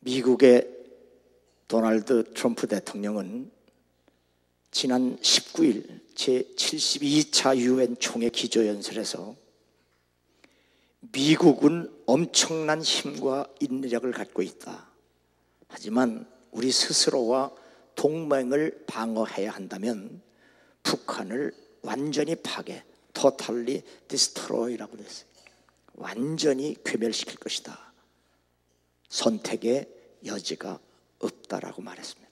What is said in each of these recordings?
미국의 도널드 트럼프 대통령은 지난 19일 제72차 유엔 총회 기조연설에서 미국은 엄청난 힘과 인력을 갖고 있다. 하지만 우리 스스로와 동맹을 방어해야 한다면 북한을 완전히 파괴, totally destroy라고 했어요. 완전히 괴멸시킬 것이다. 선택의 여지가 없다라고 말했습니다.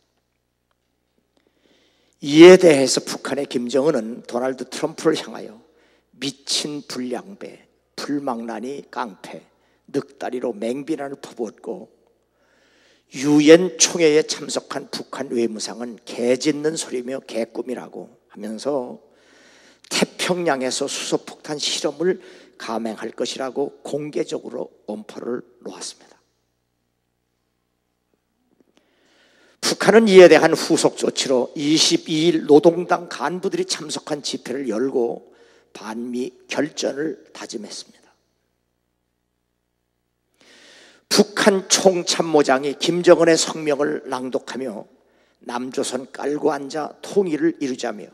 이에 대해서 북한의 김정은은 도널드 트럼프를 향하여 미친 불량배, 불망나니 깡패, 늑다리로 맹비난을 퍼붓고 유엔 총회에 참석한 북한 외무상은 개짖는 소리며 개꿈이라고 하면서 태평양에서 수소폭탄 실험을 감행할 것이라고 공개적으로 엄포를 놓았습니다. 북한은 이에 대한 후속 조치로 22일 노동당 간부들이 참석한 집회를 열고 반미 결전을 다짐했습니다. 북한 총참모장이 김정은의 성명을 낭독하며 남조선 깔고 앉아 통일을 이루자며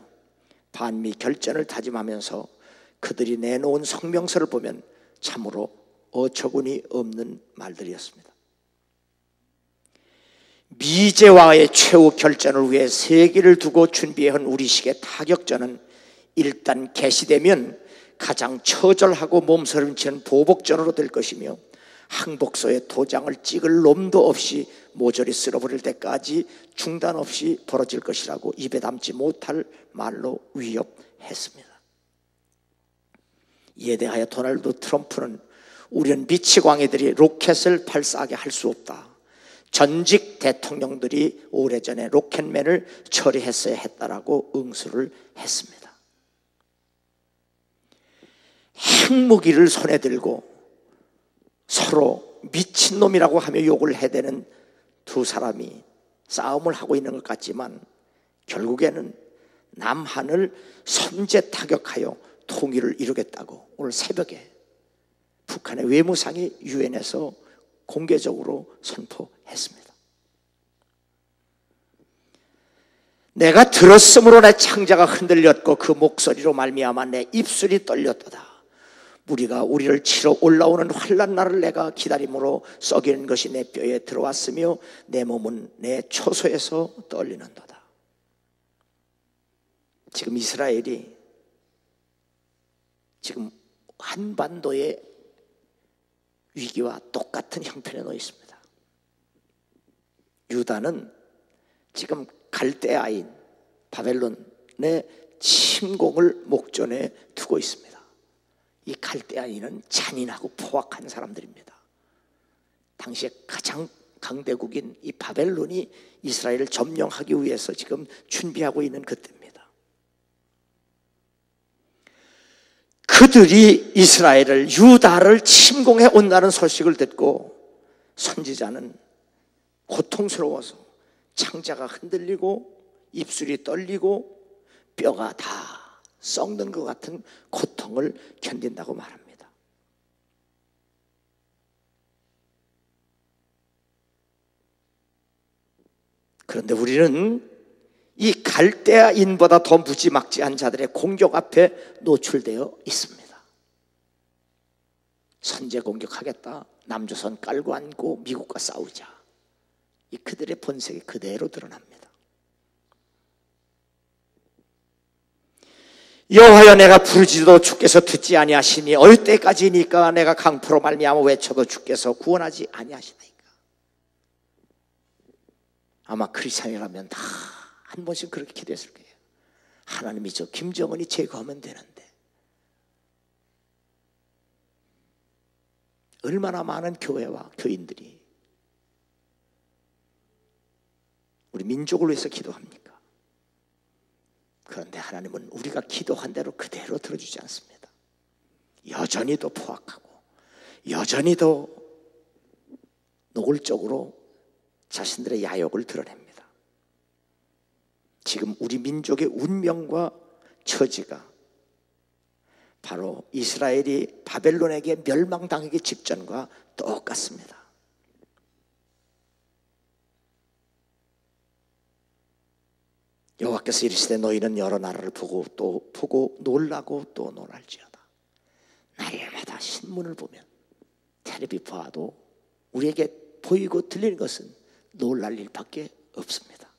반미 결전을 다짐하면서 그들이 내놓은 성명서를 보면 참으로 어처구니 없는 말들이었습니다. 미제와의 최후 결전을 위해 세기를 두고 준비해온 우리식의 타격전은 일단 개시되면 가장 처절하고 몸서림치는 보복전으로 될 것이며 항복소에 도장을 찍을 놈도 없이 모조리 쓸어버릴 때까지 중단 없이 벌어질 것이라고 입에 담지 못할 말로 위협했습니다. 이에 대하여 도널드 트럼프는 우리는 미치광이들이 로켓을 발사하게 할 수 없다. 전직 대통령들이 오래전에 로켓맨을 처리했어야 했다라고 응수를 했습니다. 핵무기를 손에 들고 서로 미친놈이라고 하며 욕을 해대는 두 사람이 싸움을 하고 있는 것 같지만 결국에는 남한을 선제 타격하여 통일을 이루겠다고 오늘 새벽에 북한의 외무상이 유엔에서 공개적으로 선포했습니다. 내가 들었으므로 내 창자가 흔들렸고 그 목소리로 말미암아 내 입술이 떨렸도다. 무리가 우리를 치러 올라오는 환난 날을 내가 기다림으로 썩이는 것이 내 뼈에 들어왔으며 내 몸은 내 초소에서 떨리는도다. 지금 이스라엘이 지금 한반도의 위기와 똑같은 형편에 놓여 있습니다. 유다는 지금 갈대아인 바벨론의 침공을 목전에 두고 있습니다. 이 갈대아인은 잔인하고 포악한 사람들입니다. 당시에 가장 강대국인 이 바벨론이 이스라엘을 점령하기 위해서 지금 준비하고 있는 그때입니다. 그들이 이스라엘을 유다를 침공해 온다는 소식을 듣고 선지자는 고통스러워서 창자가 흔들리고 입술이 떨리고 뼈가 다 썩는 것 같은 고통을 견딘다고 말합니다. 그런데 우리는 이 갈대아인보다 더 무지막지한 자들의 공격 앞에 노출되어 있습니다. 선제 공격하겠다. 남조선 깔고 앉고 미국과 싸우자. 이 그들의 본색이 그대로 드러납니다. 여호와여 내가 부르짖어도 주께서 듣지 아니하시니 어느 때까지니까 내가 강포로 말미암아 외쳐도 주께서 구원하지 아니하시나이까. 아마 크리스찬이라면 다 한 번씩 그렇게 기도했을 거예요. 하나님이 저 김정은이 제거하면 되는데 얼마나 많은 교회와 교인들이 우리 민족을 위해서 기도합니까? 그런데 하나님은 우리가 기도한 대로 그대로 들어주지 않습니다. 여전히도 포악하고 여전히도 노골적으로 자신들의 야욕을 드러냅니다. 지금 우리 민족의 운명과 처지가 바로 이스라엘이 바벨론에게 멸망당하기 직전과 똑같습니다. 여호와께서 이르시되 너희는 여러 나라를 보고 또 보고 놀라고 또 놀랄지어다. 날마다 신문을 보면 텔레비 봐도 우리에게 보이고 들리는 것은 놀랄 일밖에 없습니다.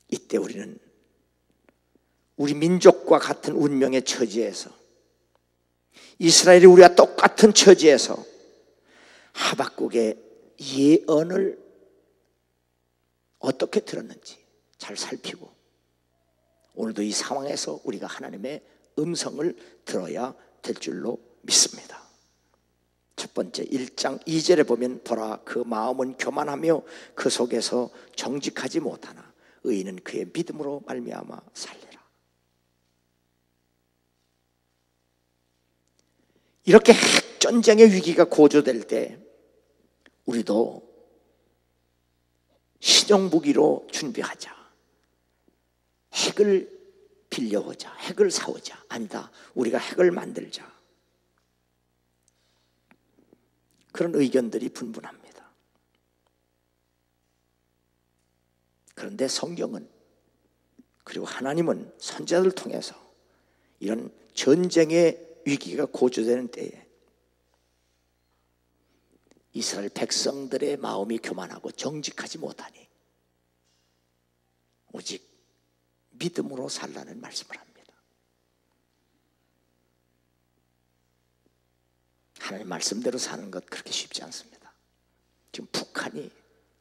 이때 우리는 우리 민족과 같은 운명의 처지에서, 이스라엘이 우리와 똑같은 처지에서 하박국의 예언을 어떻게 들었는지 잘 살피고, 오늘도 이 상황에서 우리가 하나님의 음성을 들어야 될 줄로 믿습니다. 첫 번째 1장 2절에 보면 보라 그 마음은 교만하며 그 속에서 정직하지 못하나 의인은 그의 믿음으로 말미암아 살리라. 이렇게 핵전쟁의 위기가 고조될 때 우리도 신용무기로 준비하자. 핵을 빌려오자. 핵을 사오자. 아니다, 우리가 핵을 만들자. 그런 의견들이 분분합니다. 그런데 성경은, 그리고 하나님은 선지자들을 통해서 이런 전쟁의 위기가 고조되는 때에 이스라엘 백성들의 마음이 교만하고 정직하지 못하니 오직 믿음으로 살라는 말씀을 합니다. 하나님 말씀대로 사는 것 그렇게 쉽지 않습니다. 지금 북한이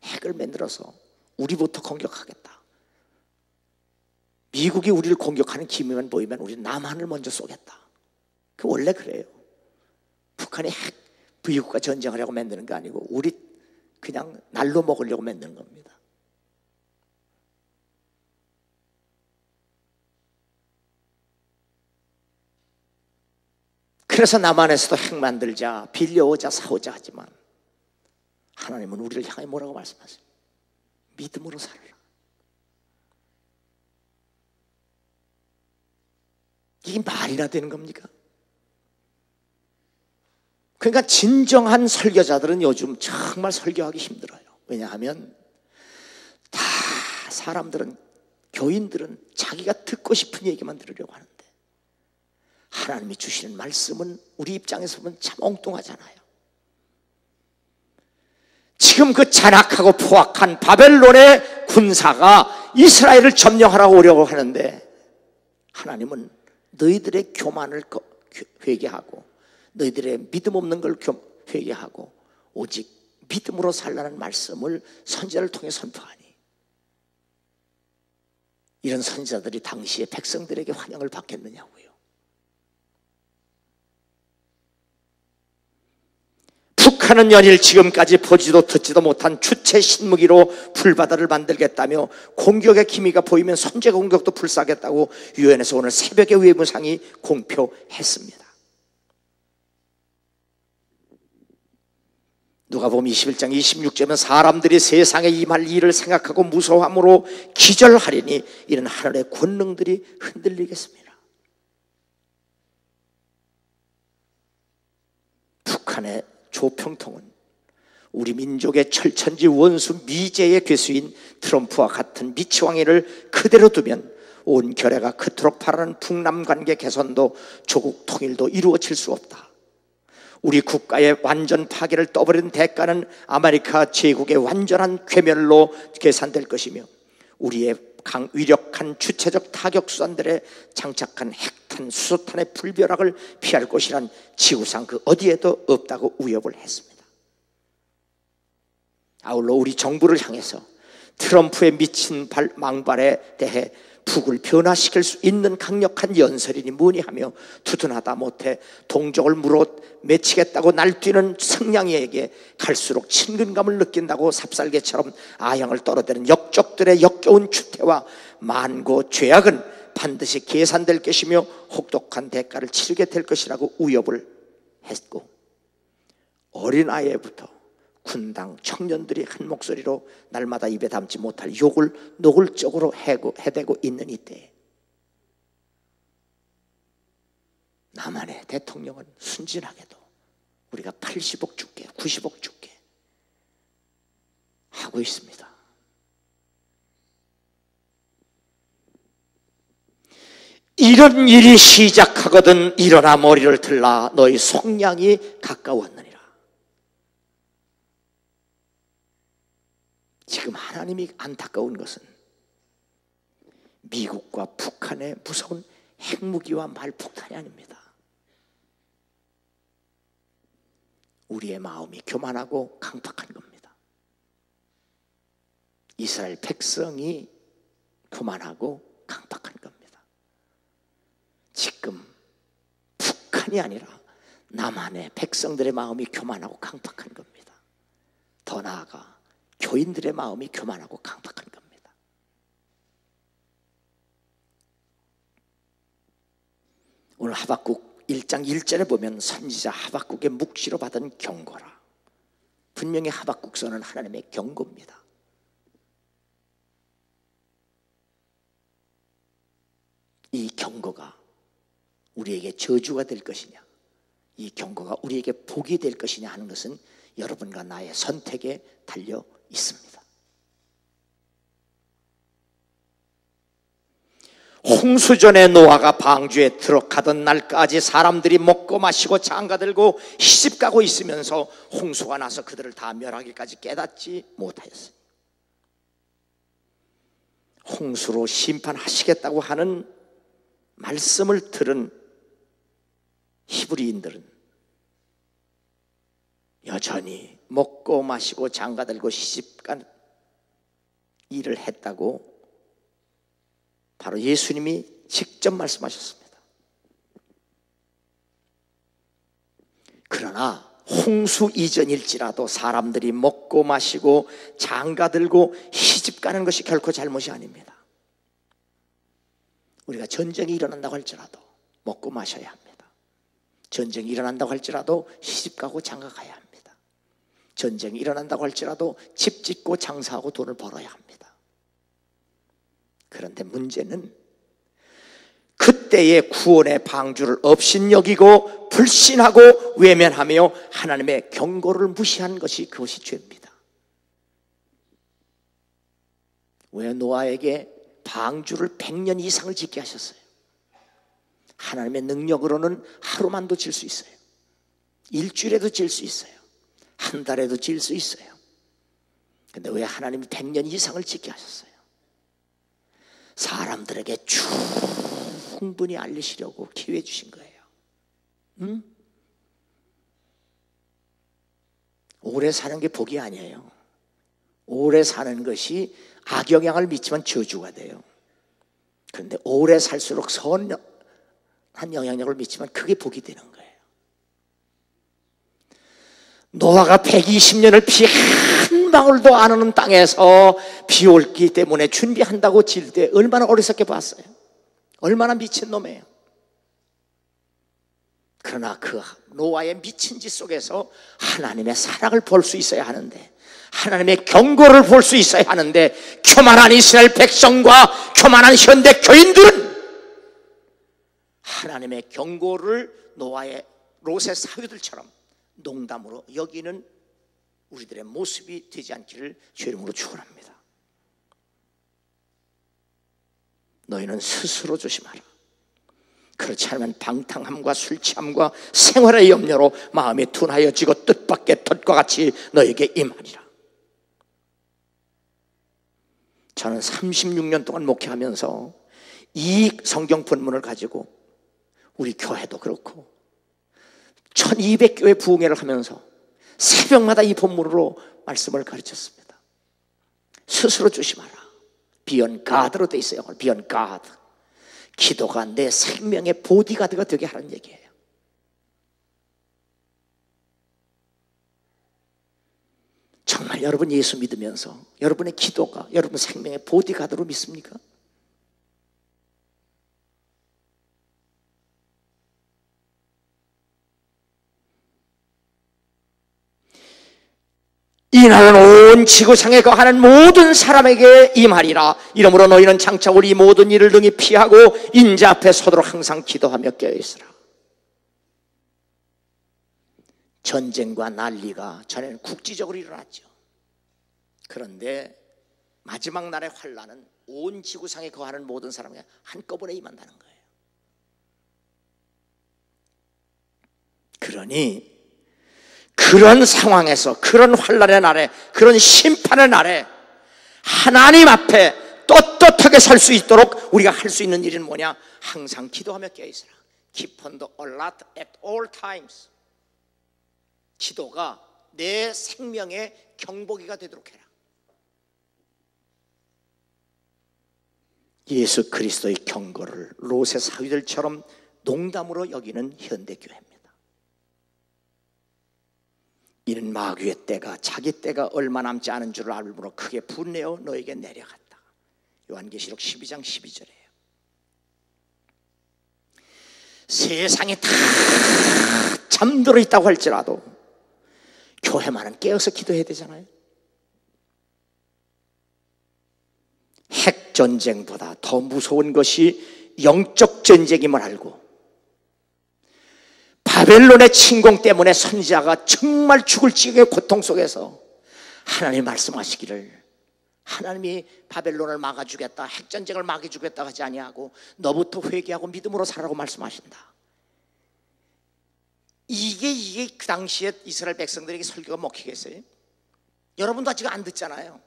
핵을 만들어서 우리부터 공격하겠다. 미국이 우리를 공격하는 기미만 보이면 우리 남한을 먼저 쏘겠다. 그 원래 그래요. 북한이 핵 미국과 전쟁을 하려고 만드는 거 아니고 우리 그냥 날로 먹으려고 만드는 겁니다. 그래서 남한에서도 핵 만들자, 빌려오자, 사오자 하지만 하나님은 우리를 향해 뭐라고 말씀하세요? 믿음으로 살아라. 이게 말이나 되는 겁니까? 그러니까 진정한 설교자들은 요즘 정말 설교하기 힘들어요. 왜냐하면 다 사람들은, 교인들은 자기가 듣고 싶은 얘기만 들으려고 하는데 하나님이 주시는 말씀은 우리 입장에서 보면 참 엉뚱하잖아요. 지금 그 잔악하고 포악한 바벨론의 군사가 이스라엘을 점령하라고 오려고 하는데 하나님은 너희들의 교만을 회개하고 너희들의 믿음 없는 걸 회개하고 오직 믿음으로 살라는 말씀을 선지자를 통해 선포하니 이런 선지자들이 당시에 백성들에게 환영을 받겠느냐고요. 북한은 연일 지금까지 보지도 듣지도 못한 주체 신무기로 불바다를 만들겠다며 공격의 기미가 보이면 선제 공격도 불사하겠다고 유엔에서 오늘 새벽에 외무상이 공표했습니다. 누가복음 21장 26절은 사람들이 세상에 임할 일을 생각하고 무서워함으로 기절하리니 이는 하늘의 권능들이 흔들리겠습니다. 북한의 조평통은 우리 민족의 철천지 원수 미제의 괴수인 트럼프와 같은 미치광이를 그대로 두면 온 결례가 그토록 바라는 북남 관계 개선도 조국 통일도 이루어질 수 없다. 우리 국가의 완전 파괴를 떠버린 대가는 아메리카 제국의 완전한 괴멸로 계산될 것이며 우리의 위력한 주체적 타격 수단들에 장착한 핵탄, 수소탄의 불벼락을 피할 것이란 지구상 그 어디에도 없다고 위협을 했습니다. 아울러 우리 정부를 향해서 트럼프의 미친 망발에 대해 북을 변화시킬 수 있는 강력한 연설이니 뭐니 하며 두둔하다 못해 동족을 물어 맺히겠다고 날뛰는 승냥이에게 갈수록 친근감을 느낀다고 삽살개처럼 아형을 떨어대는 역적들의 역겨운 추태와 만고 죄악은 반드시 계산될 것이며 혹독한 대가를 치르게 될 것이라고 위협을 했고 어린아이부터 군당 청년들이 한 목소리로 날마다 입에 담지 못할 욕을 노골적으로 해대고 있는 이때 남한의 대통령은 순진하게도 우리가 80억 줄게 90억 줄게 하고 있습니다. 이런 일이 시작하거든 일어나 머리를 들라 너희 속량이 가까웠느니라. 지금 하나님이 안타까운 것은 미국과 북한의 무서운 핵무기와 말폭탄이 아닙니다. 우리의 마음이 교만하고 강팍한 겁니다. 이스라엘 백성이 교만하고 강팍한 겁니다. 지금 북한이 아니라 남한의 백성들의 마음이 교만하고 강팍한 겁니다. 더 나아가 교인들의 마음이 교만하고 강팍한 겁니다. 오늘 하박국 1장 1절에 보면 선지자 하박국의 묵시로 받은 경고라. 분명히 하박국서는 하나님의 경고입니다. 이 경고가 우리에게 저주가 될 것이냐, 이 경고가 우리에게 복이 될 것이냐 하는 것은 여러분과 나의 선택에 달려 있습니다. 홍수전에 노아가 방주에 들어가던 날까지 사람들이 먹고 마시고 장가들고 시집가고 있으면서 홍수가 나서 그들을 다 멸하기까지 깨닫지 못하였어요. 홍수로 심판하시겠다고 하는 말씀을 들은 히브리인들은 여전히 먹고 마시고 장가들고 시집간 일을 했다고 바로 예수님이 직접 말씀하셨습니다. 그러나 홍수 이전일지라도 사람들이 먹고 마시고 장가들고 시집가는 것이 결코 잘못이 아닙니다. 우리가 전쟁이 일어난다고 할지라도 먹고 마셔야 합니다. 전쟁이 일어난다고 할지라도 시집가고 장가가야 합니다. 전쟁이 일어난다고 할지라도 집 짓고 장사하고 돈을 벌어야 합니다. 그런데 문제는 그때의 구원의 방주를 업신여기고 불신하고 외면하며 하나님의 경고를 무시한 것이 그것이 죄입니다. 왜 노아에게 방주를 100년 이상을 짓게 하셨어요? 하나님의 능력으로는 하루만도 질 수 있어요. 일주일에도 질 수 있어요. 한 달에도 질 수 있어요. 그런데 왜 하나님이 100년 이상을 짓게 하셨어요? 사람들에게 충분히 알리시려고 기회 주신 거예요. 오래 사는 게 복이 아니에요. 오래 사는 것이 악영향을 미치면 저주가 돼요. 그런데 오래 살수록 선한 영향력을 미치면 그게 복이 되는 거예요. 노아가 120년을 비 한 방울도 안 오는 땅에서 비 올기 때문에 준비한다고 질 때 얼마나 어리석게 봤어요. 얼마나 미친 놈이에요. 그러나 그 노아의 미친 짓 속에서 하나님의 사랑을 볼 수 있어야 하는데, 하나님의 경고를 볼 수 있어야 하는데, 교만한 이스라엘 백성과 교만한 현대 교인들은 하나님의 경고를 노아의 롯의 사위들처럼 농담으로 여기는 우리들의 모습이 되지 않기를 주의 이름으로 축원합니다. 너희는 스스로 조심하라. 그렇지 않으면 방탕함과 술 취함과 생활의 염려로 마음이 둔하여지고 뜻밖의 덫과 같이 너에게 임하리라. 저는 36년 동안 목회하면서 이 성경 본문을 가지고 우리 교회도 그렇고 1200교회 부흥회를 하면서 새벽마다 이 본문으로 말씀을 가르쳤습니다. 스스로 조심하라. Be on God로 돼 있어요. Be on God. 기도가 내 생명의 보디가드가 되게 하는 얘기예요. 정말 여러분 예수 믿으면서 여러분의 기도가 여러분 생명의 보디가드로 믿습니까? 이날은 온 지구상에 거하는 모든 사람에게 임하리라. 이러므로 너희는 장차 우리 모든 일을 등이 피하고 인자 앞에 서도록 항상 기도하며 깨어있으라. 전쟁과 난리가 전에는 국지적으로 일어났죠. 그런데 마지막 날의 환란은 온 지구상에 거하는 모든 사람에게 한꺼번에 임한다는 거예요. 그러니 그런 상황에서, 그런 환난의 날에, 그런 심판의 날에 하나님 앞에 떳떳하게 설 수 있도록 우리가 할 수 있는 일은 뭐냐? 항상 기도하며 깨어있으라. Keep on the alert at all times. 기도가 내 생명의 경보기가 되도록 해라. 예수 그리스도의 경고를 롯의 사위들처럼 농담으로 여기는 현대교회입니다. 이는 마귀의 때가, 자기 때가 얼마 남지 않은 줄을 알므로 크게 분내어 너에게 내려갔다. 요한계시록 12장 12절이에요. 세상이 다 잠들어 있다고 할지라도 교회만은 깨어서 기도해야 되잖아요. 핵전쟁보다 더 무서운 것이 영적 전쟁임을 알고, 바벨론의 침공 때문에 선지자가 정말 죽을 지경의 고통 속에서 하나님 말씀하시기를, 하나님이 바벨론을 막아주겠다, 핵전쟁을 막아주겠다 하지 아니하고 너부터 회개하고 믿음으로 살아라고 말씀하신다. 이게 그 당시에 이스라엘 백성들에게 설교가 먹히겠어요? 여러분도 아직 안 듣잖아요.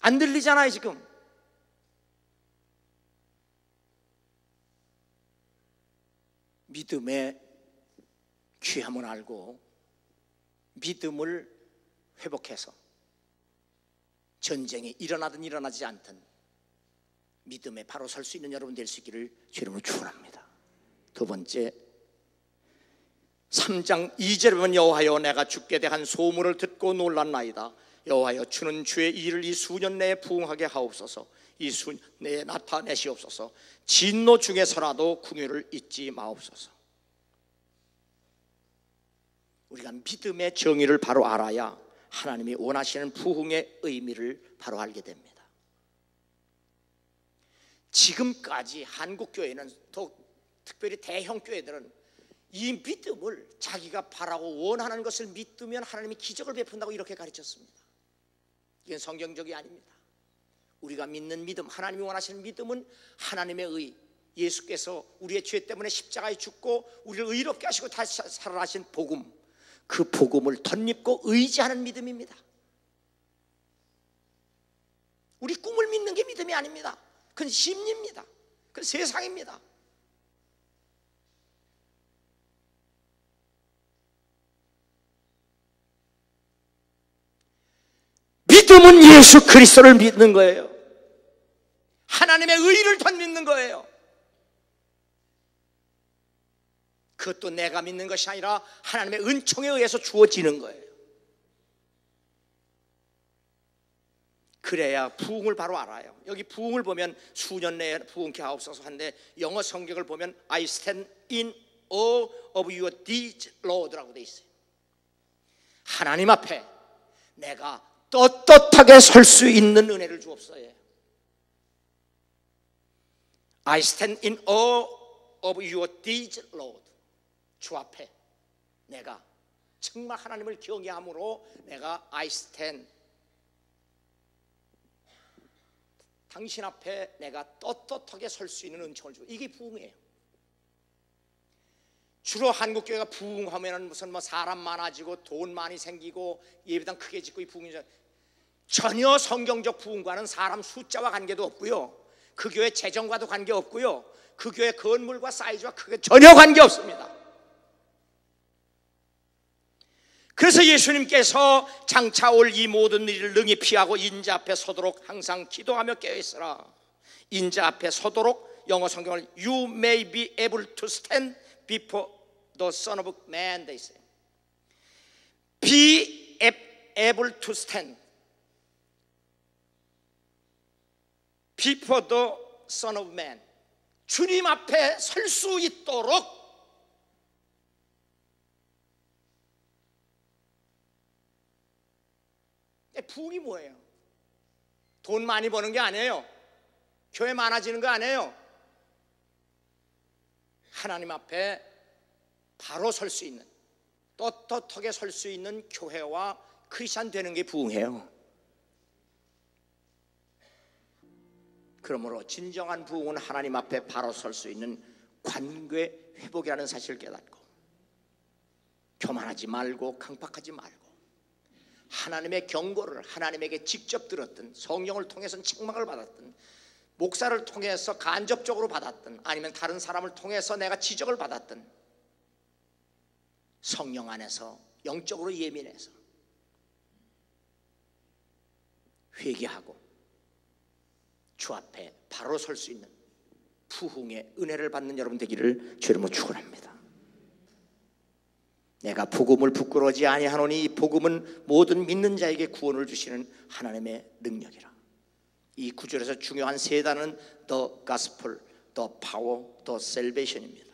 안 들리잖아요 지금. 믿음의 귀함을 알고 믿음을 회복해서 전쟁이 일어나든 일어나지 않든 믿음에 바로 설 수 있는 여러분 될 수 있기를 주님으로 축원합니다. 두 번째, 3장 2절에 보면 여호와여 내가 주께 대한 소문을 듣고 놀랐나이다. 여호와여 주는 주의 일을 이 수년 내에 부응하게 하옵소서. 이 수년 내에 나타내시옵소서. 진노 중에서라도 궁유를 잊지 마옵소서. 우리가 믿음의 정의를 바로 알아야 하나님이 원하시는 부흥의 의미를 바로 알게 됩니다. 지금까지 한국교회는, 또 특별히 대형 교회들은 이 믿음을 자기가 바라고 원하는 것을 믿으면 하나님이 기적을 베푼다고 이렇게 가르쳤습니다. 이건 성경적이 아닙니다. 우리가 믿는 믿음, 하나님이 원하시는 믿음은 하나님의 의, 예수께서 우리의 죄 때문에 십자가에 죽고 우리를 의롭게 하시고 다시 살아나신 복음, 그 복음을 덧입고 의지하는 믿음입니다. 우리 꿈을 믿는 게 믿음이 아닙니다. 그건 심리입니다. 그건 세상입니다. 믿음은 예수 그리스도를 믿는 거예요. 하나님의 의를 덧믿는 거예요. 그것도 내가 믿는 것이 아니라 하나님의 은총에 의해서 주어지는 거예요. 그래야 부흥을 바로 알아요. 여기 부흥을 보면 수년 내에 부흥케 하옵소서 한데, 영어 성경을 보면 I stand in awe of your deeds, Lord라고 돼 있어요. 하나님 앞에 내가 떳떳하게 설 수 있는 은혜를 주옵소서. I stand in awe of your deeds, Lord. 주 앞에 내가 정말 하나님을 경외함으로 내가 I stand, 당신 앞에 내가 떳떳하게 설 수 있는 은총을 주고, 이게 부흥이에요. 주로 한국교회가 부흥하면 무슨 뭐 사람 많아지고 돈 많이 생기고 예배당 크게 짓고 이 부흥이죠. 전혀 성경적 부흥과는 사람 숫자와 관계도 없고요, 그 교회 재정과도 관계없고요, 그 교회 건물과 사이즈와 크게 전혀 관계없습니다. 그래서 예수님께서 장차 올 이 모든 일을 능히 피하고 인자 앞에 서도록 항상 기도하며 깨어있으라. 인자 앞에 서도록 영어 성경을 You may be able to stand before the Son of Man 돼 있어요. Be able to stand before the Son of Man. 주님 앞에 설 수 있도록 부흥이 뭐예요? 돈 많이 버는 게 아니에요. 교회 많아지는 거 아니에요. 하나님 앞에 바로 설 수 있는, 떳떳하게 설 수 있는 교회와 크리스찬 되는 게 부흥이에요. 그러므로 진정한 부흥은 하나님 앞에 바로 설 수 있는 관계 회복이라는 사실을 깨닫고, 교만하지 말고 강박하지 말고 하나님의 경고를 하나님에게 직접 들었든 성령을 통해서 책망을 받았든 목사를 통해서 간접적으로 받았든 아니면 다른 사람을 통해서 내가 지적을 받았든 성령 안에서 영적으로 예민해서 회개하고 주 앞에 바로 설 수 있는 부흥의 은혜를 받는 여러분 되기를 주 이름으로 축원합니다. 내가 복음을 부끄러워하지 아니하노니 이 복음은 모든 믿는 자에게 구원을 주시는 하나님의 능력이라. 이 구절에서 중요한 세 단어는 The Gospel, The Power, The Salvation입니다.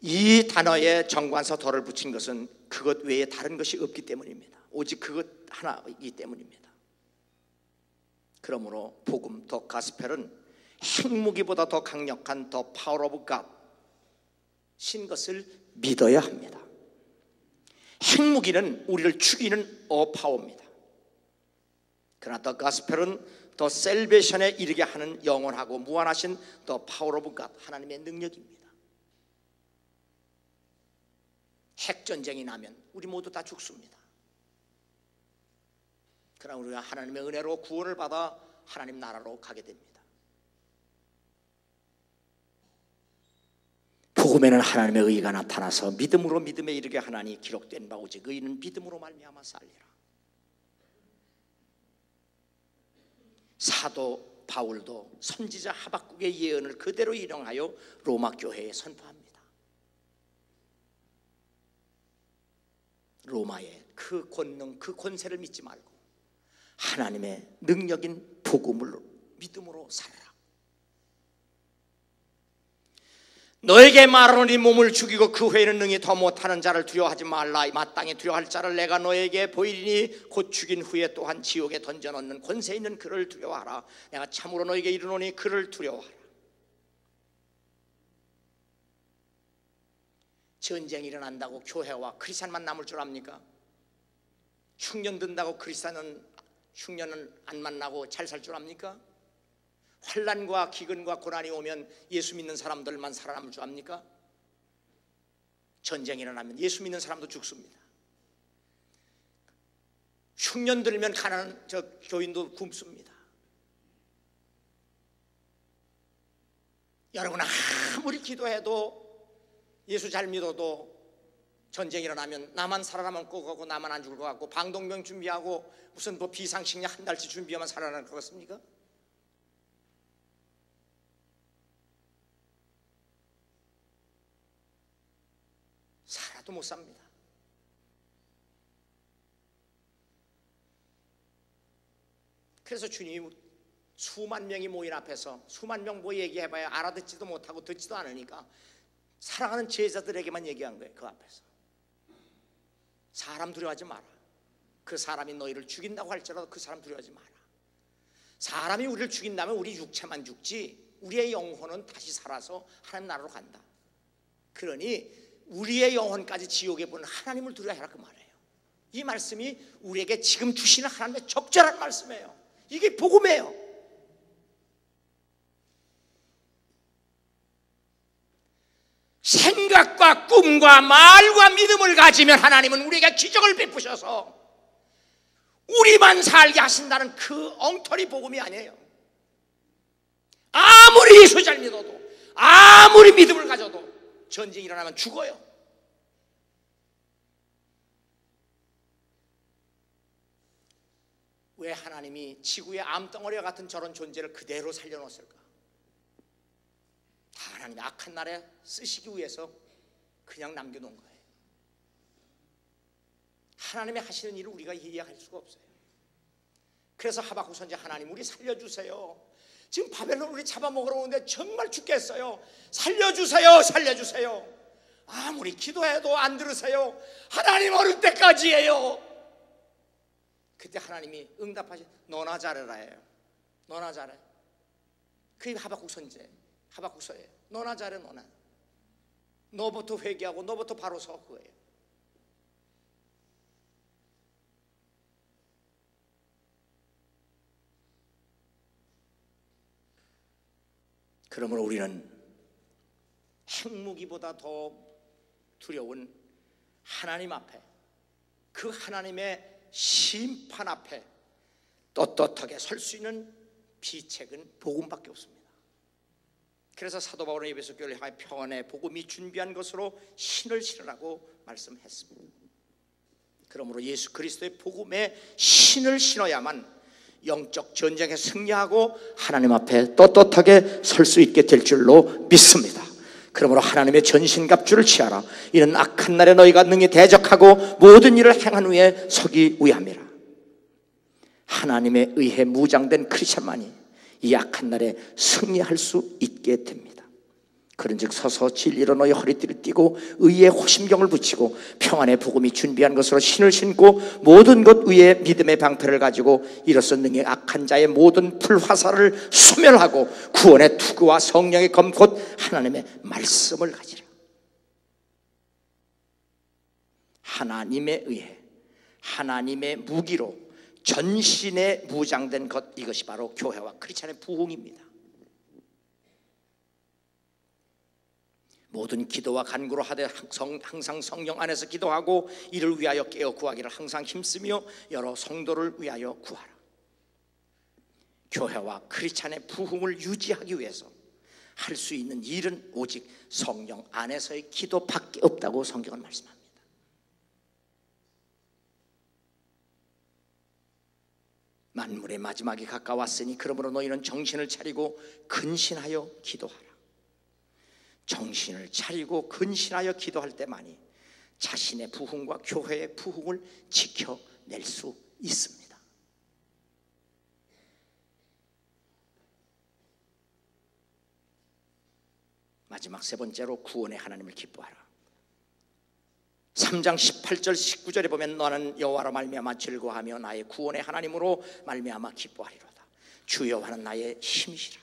이 단어에 정관사 더를 붙인 것은 그것 외에 다른 것이 없기 때문입니다. 오직 그것 하나이기 때문입니다. 그러므로 복음, 더 가스펠은 핵무기보다 더 강력한 더 파워 오브 갓 신 것을 믿어야 합니다. 핵무기는 우리를 죽이는 파워입니다. 그러나 더 가스펠은 더 셀베이션에 이르게 하는 영원하고 무한하신 더 파워 오브 갓 하나님의 능력입니다. 핵전쟁이 나면 우리 모두 다 죽습니다. 그러나 우리가 하나님의 은혜로 구원을 받아 하나님 나라로 가게 됩니다. 복음에는 하나님의 의가 나타나서 믿음으로 믿음에 이르게 하나니 기록된 바 오직 의인은 믿음으로 말미암아 살리라. 사도 바울도 선지자 하박국의 예언을 그대로 인용하여 로마 교회에 선포합니다. 로마의 그 권능, 그 권세를 믿지 말고 하나님의 능력인 복음을 믿음으로 살아라. 너에게 말하노니 몸을 죽이고 그 외에는 능히 더 못하는 자를 두려워하지 말라. 마땅히 두려워할 자를 내가 너에게 보이리니 곧 죽인 후에 또한 지옥에 던져넣는 권세 있는 그를 두려워하라. 내가 참으로 너에게 이르노니 그를 두려워하라. 전쟁이 일어난다고 교회와 크리스찬만 남을 줄 압니까? 흉년 든다고 크리스찬은 흉년은 안 만나고 잘 살 줄 압니까? 환난과 기근과 고난이 오면 예수 믿는 사람들만 살아남을 줄 압니까? 전쟁이 일어나면 예수 믿는 사람도 죽습니다. 흉년 들면 가난한 교인도 굶습니다. 여러분 아무리 기도해도 예수 잘 믿어도 전쟁이 일어나면 나만 살아남을 것 같고 나만 안 죽을 것 같고 방독면 준비하고 무슨 뭐 비상식량 한 달치 준비하면 살아날 것 같습니까? 살아도 못 삽니다. 그래서 주님이 수만 명이 모인 앞에서 수만 명 뭐 얘기해봐야 알아듣지도 못하고 듣지도 않으니까 사랑하는 제자들에게만 얘기한 거예요. 그 앞에서 사람 두려워하지 마라. 그 사람이 너희를 죽인다고 할지라도 그 사람 두려워하지 마라. 사람이 우리를 죽인다면 우리 육체만 죽지 우리의 영혼은 다시 살아서 하나님 나라로 간다. 그러니 우리의 영혼까지 지옥에 보는 하나님을 두려워해라 그 말이에요. 이 말씀이 우리에게 지금 주시는 하나님의 적절한 말씀이에요. 이게 복음이에요. 생각과 꿈과 말과 믿음을 가지면 하나님은 우리에게 기적을 베푸셔서 우리만 살게 하신다는 그 엉터리 복음이 아니에요. 아무리 예수 잘 믿어도 아무리 믿음을 가져도 전쟁이 일어나면 죽어요. 왜 하나님이 지구의 암덩어리와 같은 저런 존재를 그대로 살려놓았을까? 다 하나님이 악한 날에 쓰시기 위해서 그냥 남겨놓은 거예요. 하나님이 하시는 일을 우리가 이해할 수가 없어요. 그래서 하박국 선지자 하나님 우리 살려주세요. 지금 바벨론 우리 잡아먹으러 오는데 정말 죽겠어요. 살려주세요. 살려주세요. 아무리 기도해도 안 들으세요. 하나님 어느 때까지예요? 그때 하나님이 응답하시 너나 잘해라 해요. 너나 잘해. 그게 하박국 선지자예요. 하박국서예요. 너나 잘해 너나. 너부터 회개하고 너부터 바로 서 그거예요. 그러므로 우리는 핵무기보다 더 두려운 하나님 앞에, 그 하나님의 심판 앞에 떳떳하게 설 수 있는 비책은 복음밖에 없습니다. 그래서 사도 바울은 에베소 교회를 향해 평안의 복음이 준비한 것으로 신을 신으라고 말씀했습니다. 그러므로 예수 그리스도의 복음에 신을 신어야만 영적 전쟁에 승리하고 하나님 앞에 떳떳하게 설 수 있게 될 줄로 믿습니다. 그러므로 하나님의 전신갑주를 취하라. 이는 악한 날에 너희가 능히 대적하고 모든 일을 행한 후에 서기 위함이라. 하나님에 의해 무장된 크리스찬만이 이 악한 날에 승리할 수 있게 됩니다. 그런즉 서서 진리로 너희 허리띠를 띠고 의의 호심경을 붙이고 평안의 복음이 준비한 것으로 신을 신고 모든 것 위에 믿음의 방패를 가지고 이로써 능히 악한 자의 모든 불화살을 소멸하고 구원의 투구와 성령의 검 곧 하나님의 말씀을 가지라. 하나님에 의해 하나님의 무기로 전신에 무장된 것, 이것이 바로 교회와 크리스찬의 부흥입니다. 모든 기도와 간구로 하되 항상 성령 안에서 기도하고 이를 위하여 깨어 구하기를 항상 힘쓰며 여러 성도를 위하여 구하라. 교회와 크리스찬의 부흥을 유지하기 위해서 할 수 있는 일은 오직 성령 안에서의 기도밖에 없다고 성경은 말씀합니다. 만물의 마지막이 가까웠으니 그러므로 너희는 정신을 차리고 근신하여 기도하라. 정신을 차리고 근신하여 기도할 때만이 자신의 부흥과 교회의 부흥을 지켜낼 수 있습니다. 마지막 세 번째로 구원의 하나님을 기뻐하라. 3장 18절 19절에 보면 너는 여호와로 말미암아 즐거워하며 나의 구원의 하나님으로 말미암아 기뻐하리로다. 주 여호와는 나의 힘이시라.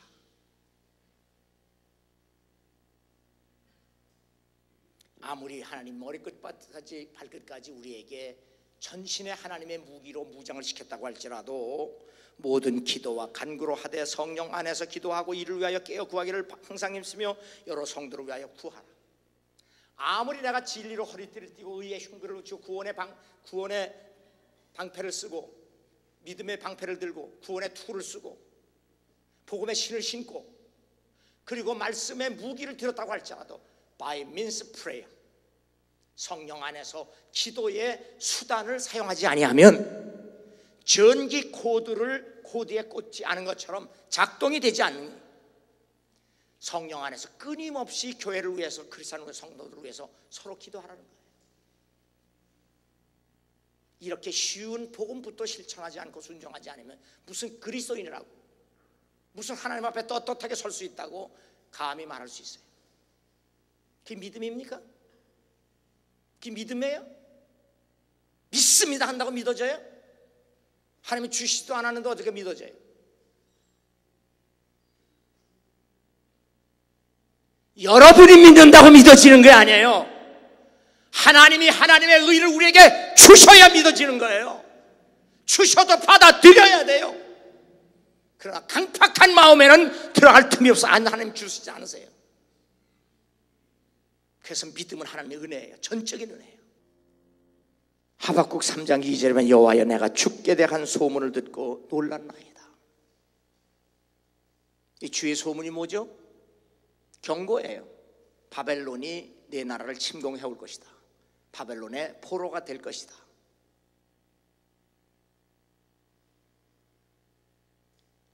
아무리 하나님 머리끝까지 발끝까지 우리에게 전신의 하나님의 무기로 무장을 시켰다고 할지라도 모든 기도와 간구로 하되 성령 안에서 기도하고 이를 위하여 깨어 구하기를 항상 힘쓰며 여러 성도를 위하여 구하라. 아무리 내가 진리로 허리띠를 띠고 의의 흉배를 붙이고 구원의 방패를 쓰고 믿음의 방패를 들고 구원의 투구를 쓰고 복음의 신을 신고 그리고 말씀의 무기를 들었다고 할지라도 by means prayer, 성령 안에서 기도의 수단을 사용하지 아니하면 전기 코드에 꽂지 않은 것처럼 작동이 되지 않는, 성령 안에서 끊임없이 교회를 위해서 크리스찬 성도들을 위해서 서로 기도하라는 거예요. 이렇게 쉬운 복음부터 실천하지 않고 순종하지 않으면 무슨 그리스도인이라고, 무슨 하나님 앞에 떳떳하게 설 수 있다고 감히 말할 수 있어요. 그게 믿음입니까? 그게 믿음이에요? 믿습니다 한다고 믿어져요? 하나님이 주시지도 않았는데 어떻게 믿어져요? 여러분이 믿는다고 믿어지는 게 아니에요. 하나님이 하나님의 의를 우리에게 주셔야 믿어지는 거예요. 주셔도 받아들여야 돼요. 그러나 강팍한 마음에는 들어갈 틈이 없어. 하나님 주시지 않으세요. 그래서 믿음은 하나님의 은혜예요. 전적인 은혜예요. 하박국 3장 2절에 보면 여호와여 내가 죽게 대한 소문을 듣고 놀랐나이다. 이 주의 소문이 뭐죠? 경고예요. 바벨론이 내 나라를 침공해 올 것이다. 바벨론의 포로가 될 것이다.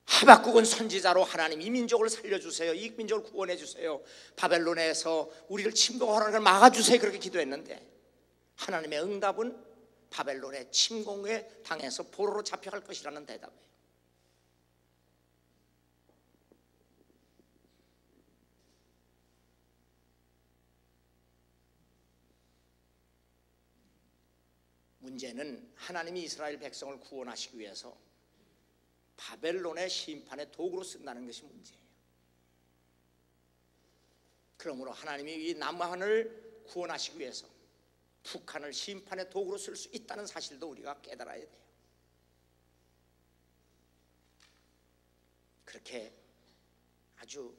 하박국은 선지자로 하나님 이 민족을 살려주세요, 이 민족을 구원해 주세요, 바벨론에서 우리를 침공하라는 걸 막아주세요, 그렇게 기도했는데 하나님의 응답은 바벨론의 침공에 당해서 포로로 잡혀갈 것이라는 대답이에요. 문제는 하나님이 이스라엘 백성을 구원하시기 위해서 바벨론의 심판의 도구로 쓴다는 것이 문제예요. 그러므로 하나님이 이 남한을 구원하시기 위해서 북한을 심판의 도구로 쓸 수 있다는 사실도 우리가 깨달아야 돼요. 그렇게 아주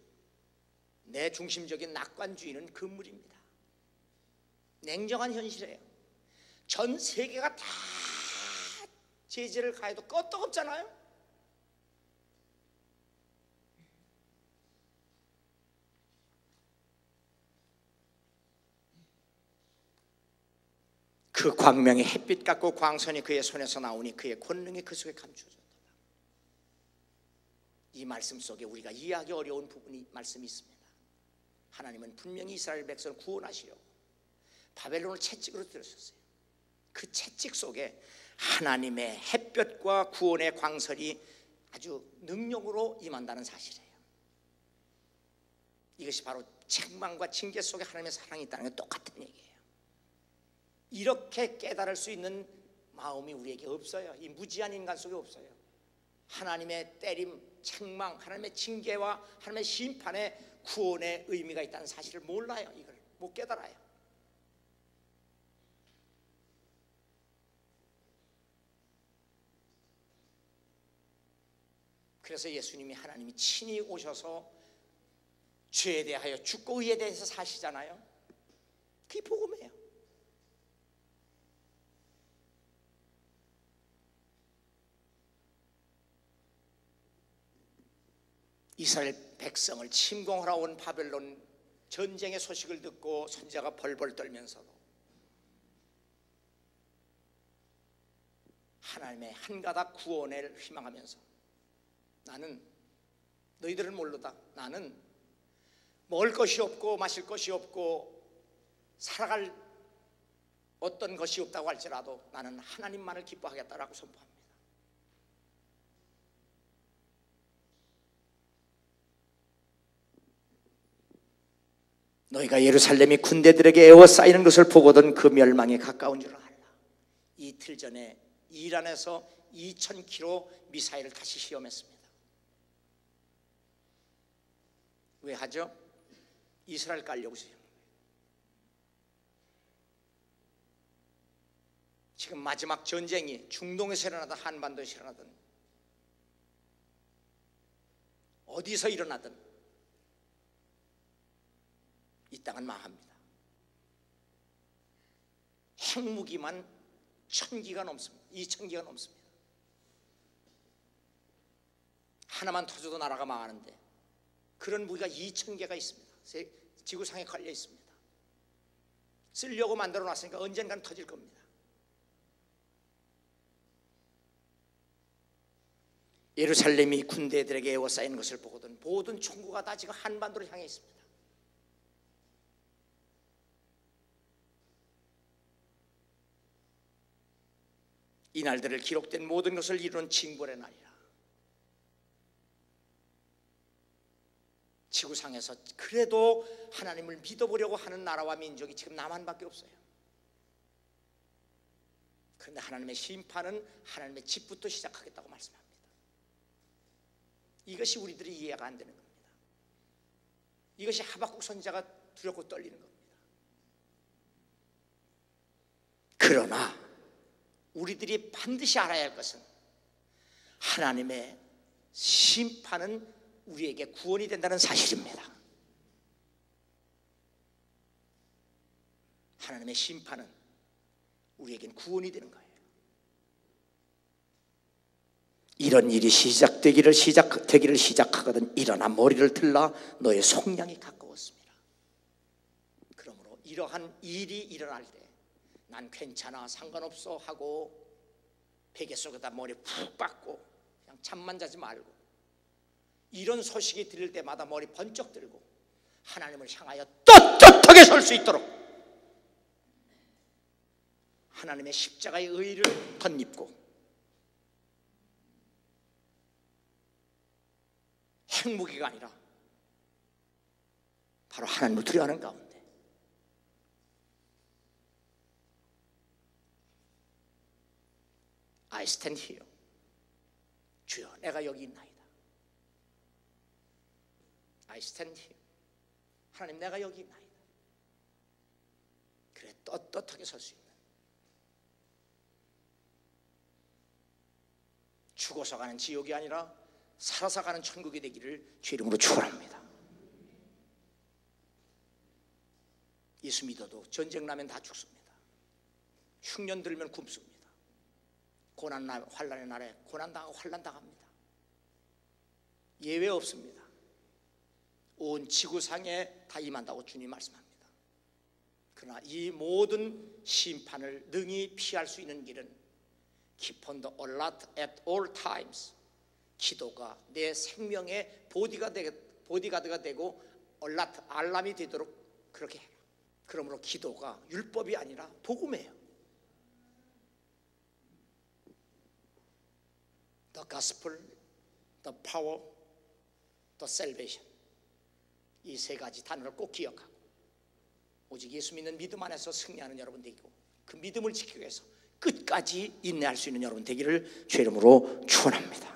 내 중심적인 낙관주의는 금물입니다. 냉정한 현실이에요. 전 세계가 다 제재를 가해도 끄떡없잖아요. 그 광명의 햇빛 같고 광선이 그의 손에서 나오니 그의 권능이 그 속에 감추어졌다. 이 말씀 속에 우리가 이해하기 어려운 부분이 말씀이 있습니다. 하나님은 분명히 이스라엘 백성을 구원하시려고 바벨론을 채찍으로 들으셨어요. 그 채찍 속에 하나님의 햇볕과 구원의 광선이 아주 능력으로 임한다는 사실이에요. 이것이 바로 책망과 징계 속에 하나님의 사랑이 있다는 게 똑같은 얘기예요. 이렇게 깨달을 수 있는 마음이 우리에게 없어요. 이 무지한 인간 속에 없어요. 하나님의 때림, 책망, 하나님의 징계와 하나님의 심판에 구원의 의미가 있다는 사실을 몰라요. 이걸 못 깨달아요. 그래서 예수님이 하나님이 친히 오셔서 죄에 대하여 죽고 의에 대해서 사시잖아요. 그게 복음이에요. 이스라엘 백성을 침공하러 온 바벨론 전쟁의 소식을 듣고 선지자가 벌벌 떨면서도 하나님의 한가닥 구원을 희망하면서 나는 너희들은 모르다. 나는 먹을 것이 없고 마실 것이 없고 살아갈 어떤 것이 없다고 할지라도 나는 하나님만을 기뻐하겠다라고 선포합니다. 너희가 예루살렘이 군대들에게 에워싸이는 것을 보거든 그 멸망에 가까운 줄을 알라. 이틀 전에 이란에서 2000km 미사일을 다시 시험했습니다. 왜 하죠? 이스라엘 깔려고 시험합니다. 지금 마지막 전쟁이 중동에서 일어나든 한반도에서 일어나든 어디서 일어나든 이 땅은 망합니다. 핵무기만 1000기가 넘습니다. 2000기가 넘습니다. 하나만 터져도 나라가 망하는데 그런 무기가 2000개가 있습니다. 지구상에 걸려 있습니다. 쓰려고 만들어 놨으니까 언젠가는 터질 겁니다. 예루살렘이 군대들에게 에워싸이는 것을 보거든 모든 총구가 다 지금 한반도를 향해 있습니다. 이 날들을 기록된 모든 것을 이루는 징벌의 날이라. 지구상에서 그래도 하나님을 믿어보려고 하는 나라와 민족이 지금 남한밖에 없어요. 그런데 하나님의 심판은 하나님의 집부터 시작하겠다고 말씀합니다. 이것이 우리들이 이해가 안 되는 겁니다. 이것이 하박국 선지자가 두렵고 떨리는 겁니다. 그러나 우리들이 반드시 알아야 할 것은 하나님의 심판은 우리에게 구원이 된다는 사실입니다. 하나님의 심판은 우리에겐 구원이 되는 거예요. 이런 일이 되기를 시작하거든 일어나 머리를 들라 너의 속량이 가까웠습니다. 그러므로 이러한 일이 일어날 때 난 괜찮아 상관없어 하고 베개 속에다 머리 푹 박고 그냥 잠만 자지 말고 이런 소식이 들릴 때마다 머리 번쩍 들고 하나님을 향하여 떳떳하게 설 수 있도록 하나님의 십자가의 의의를 덧입고 핵무기가 아니라 바로 하나님을 두려워하는 가운데 I stand here. 주여 내가 여기 있나이다. I stand here. 하나님 내가 여기 있나이다. 그래 떳떳하게 설 수 있는 죽어서 가는 지옥이 아니라 살아서 가는 천국이 되기를 주 이름으로 축원합니다. 예수 믿어도 전쟁 나면 다 죽습니다. 흉년 들면 굶습니다. 고난 날, 환난의 날에 고난 당하고 환난 당합니다. 예외 없습니다. 온 지구상에 다 임한다고 주님 말씀합니다. 그러나 이 모든 심판을 능히 피할 수 있는 길은 Keep on the alert at all times. 기도가 내 생명의 보디가드가 되고 alert, 알람이 되도록 그렇게 해라. 그러므로 기도가 율법이 아니라 복음이에요. The gospel, the power, the salvation. 이 세 가지 단어를 꼭 기억하고 오직 예수 믿는 믿음 안에서 승리하는 여러분 되고 그 믿음을 지키기 위해서 끝까지 인내할 수 있는 여러분 되기를 주의 이름으로 축원합니다.